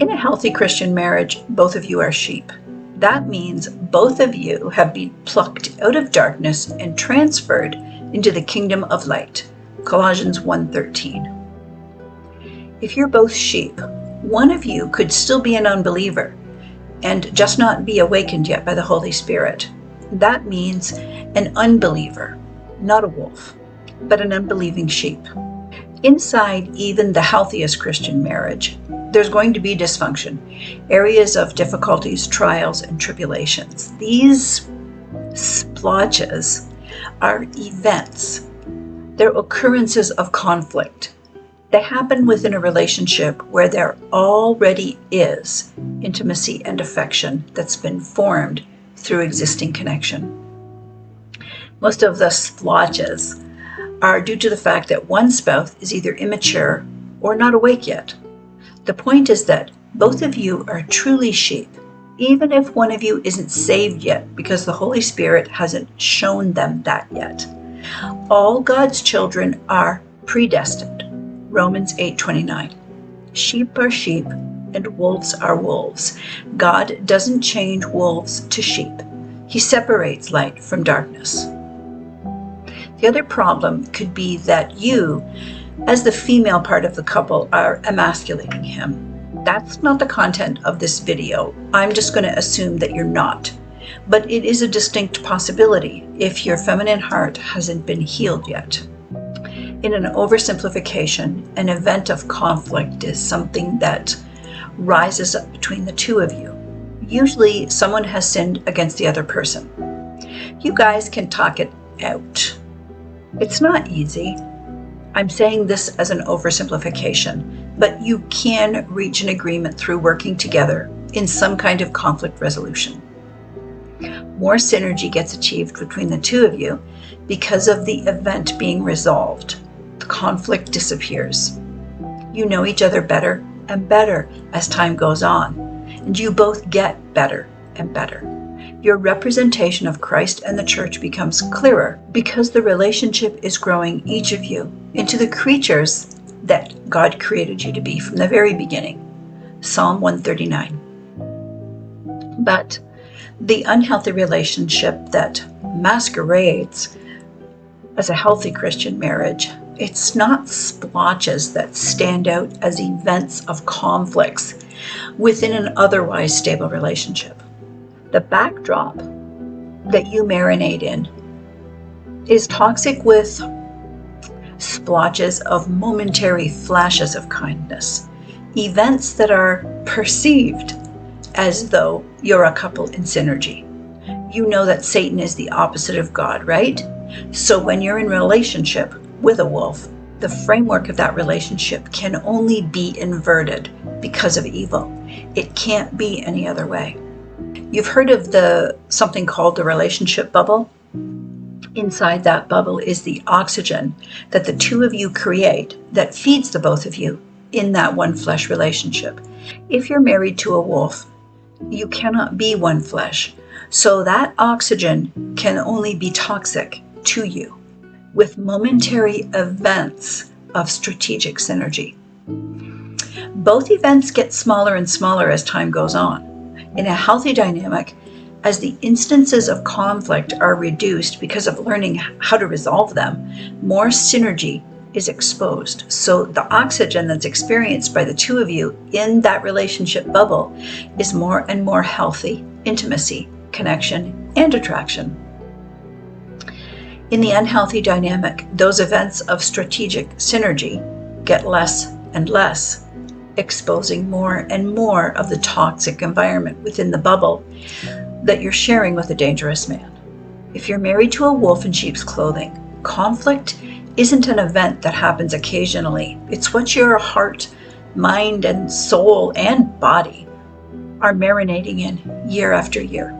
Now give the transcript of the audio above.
In a healthy Christian marriage, both of you are sheep. That means both of you have been plucked out of darkness and transferred into the kingdom of light. Colossians 1:13. If you're both sheep, one of you could still be an unbeliever and just not be awakened yet by the Holy Spirit. That means an unbeliever, not a wolf, but an unbelieving sheep. Inside even the healthiest Christian marriage, there's going to be dysfunction, areas of difficulties, trials, and tribulations. These splotches are events. They're occurrences of conflict. They happen within a relationship where there already is intimacy and affection that's been formed through existing connection. Most of the splotches are due to the fact that one spouse is either immature or not awake yet. The point is that both of you are truly sheep, even if one of you isn't saved yet because the Holy Spirit hasn't shown them that yet. All God's children are predestined. Romans 8:29. Sheep are sheep and wolves are wolves. God doesn't change wolves to sheep. He separates light from darkness. The other problem could be that you, as the female part of the couple, are emasculating him. That's not the content of this video. I'm just going to assume that you're not. But it is a distinct possibility if your feminine heart hasn't been healed yet. In an oversimplification, an event of conflict is something that rises up between the two of you. Usually someone has sinned against the other person. You guys can talk it out. It's not easy. I'm saying this as an oversimplification, but you can reach an agreement through working together in some kind of conflict resolution. More synergy gets achieved between the two of you because of the event being resolved. The conflict disappears. You know each other better and better as time goes on, and you both get better and better. Your representation of Christ and the church becomes clearer because the relationship is growing each of you into the creatures that God created you to be from the very beginning. Psalm 139. But the unhealthy relationship that masquerades as a healthy Christian marriage, it's not splotches that stand out as events of conflicts within an otherwise stable relationship. The backdrop that you marinate in is toxic with splotches of momentary flashes of kindness, events that are perceived as though you're a couple in synergy. You know that Satan is the opposite of God, right? So when you're in relationship with a wolf, the framework of that relationship can only be inverted because of evil. It can't be any other way. You've heard of something called the relationship bubble. Inside that bubble is the oxygen that the two of you create that feeds the both of you in that one flesh relationship. If you're married to a wolf, you cannot be one flesh. So that oxygen can only be toxic to you with momentary events of strategic synergy. Both events get smaller and smaller as time goes on. In a healthy dynamic, as the instances of conflict are reduced because of learning how to resolve them, more synergy is exposed. So the oxygen that's experienced by the two of you in that relationship bubble is more and more healthy intimacy, connection, and attraction. In the unhealthy dynamic, those events of strategic synergy get less and less, exposing more and more of the toxic environment within the bubble that you're sharing with a dangerous man. If you're married to a wolf in sheep's clothing, conflict isn't an event that happens occasionally. It's what your heart, mind, and soul and body are marinating in year after year.